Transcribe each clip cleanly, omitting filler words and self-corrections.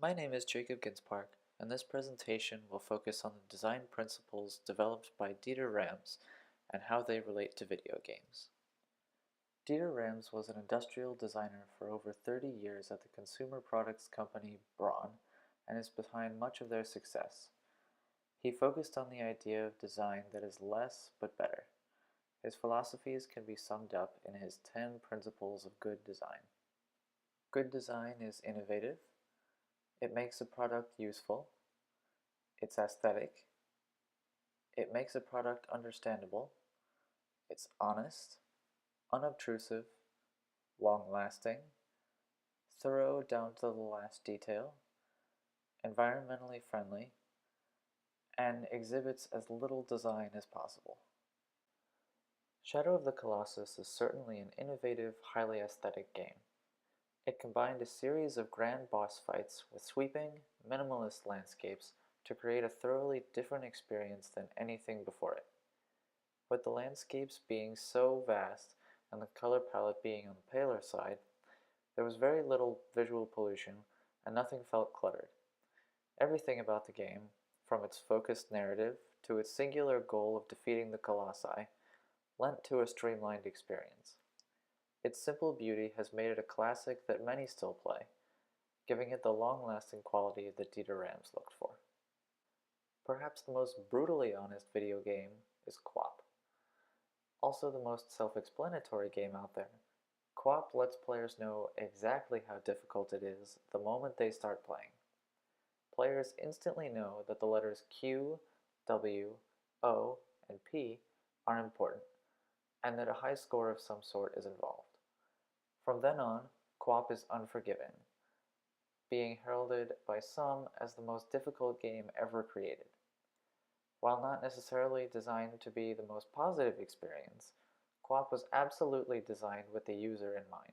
My name is Jacob Ginspark, and this presentation will focus on the design principles developed by Dieter Rams and how they relate to video games. Dieter Rams was an industrial designer for over 30 years at the consumer products company Braun and is behind much of their success. He focused on the idea of design that is less but better. His philosophies can be summed up in his 10 principles of good design. Good design is innovative. It makes a product useful. It's aesthetic. It makes a product understandable. It's honest, unobtrusive, long-lasting, thorough down to the last detail, environmentally friendly, and exhibits as little design as possible. Shadow of the Colossus is certainly an innovative, highly aesthetic game. It combined a series of grand boss fights with sweeping, minimalist landscapes to create a thoroughly different experience than anything before it. With the landscapes being so vast and the color palette being on the paler side, there was very little visual pollution and nothing felt cluttered. Everything about the game, from its focused narrative to its singular goal of defeating the Colossi, lent to a streamlined experience. Its simple beauty has made it a classic that many still play, giving it the long-lasting quality that Dieter Rams looked for. Perhaps the most brutally honest video game is QWOP. Also the most self-explanatory game out there, QWOP lets players know exactly how difficult it is the moment they start playing. Players instantly know that the letters Q, W, O, and P are important, and that a high score of some sort is involved. From then on, QWOP is unforgiving, being heralded by some as the most difficult game ever created. While not necessarily designed to be the most positive experience, QWOP was absolutely designed with the user in mind.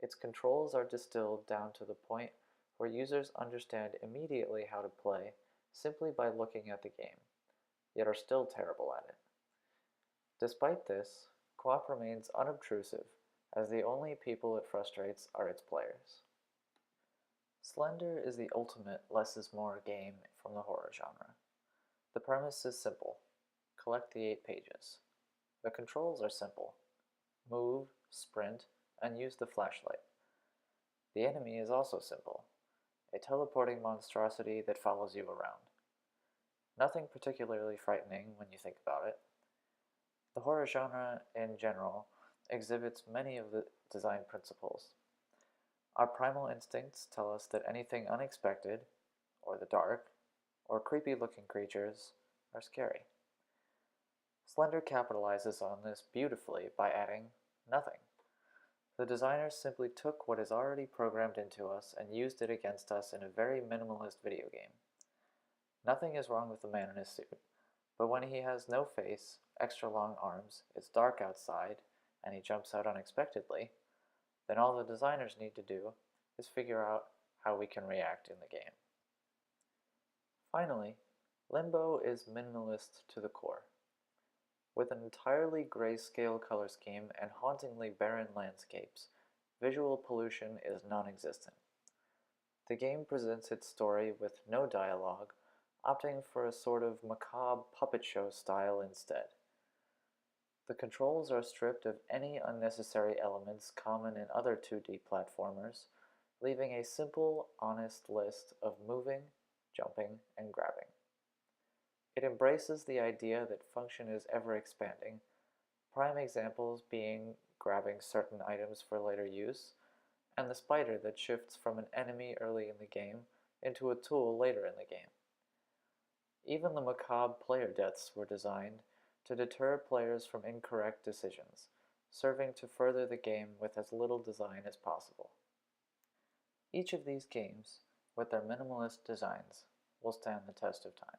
Its controls are distilled down to the point where users understand immediately how to play simply by looking at the game, yet are still terrible at it. Despite this, QWOP remains unobtrusive, as the only people it frustrates are its players. Slender is the ultimate less is more game from the horror genre. The premise is simple. Collect the 8 pages. The controls are simple. Move, sprint, and use the flashlight. The enemy is also simple. A teleporting monstrosity that follows you around. Nothing particularly frightening when you think about it. The horror genre, in general, exhibits many of the design principles. Our primal instincts tell us that anything unexpected, or the dark, or creepy-looking creatures are scary. Slender capitalizes on this beautifully by adding nothing. The designers simply took what is already programmed into us and used it against us in a very minimalist video game. Nothing is wrong with the man in his suit, but when he has no face, extra long arms, it's dark outside, and he jumps out unexpectedly, then all the designers need to do is figure out how we can react in the game. Finally, Limbo is minimalist to the core. With an entirely grayscale color scheme and hauntingly barren landscapes, visual pollution is non-existent. The game presents its story with no dialogue, opting for a sort of macabre puppet show style instead. The controls are stripped of any unnecessary elements common in other 2D platformers, leaving a simple, honest list of moving, jumping, and grabbing. It embraces the idea that function is ever-expanding, prime examples being grabbing certain items for later use, and the spider that shifts from an enemy early in the game into a tool later in the game. Even the macabre player deaths were designed to deter players from incorrect decisions, serving to further the game with as little design as possible. Each of these games, with their minimalist designs, will stand the test of time.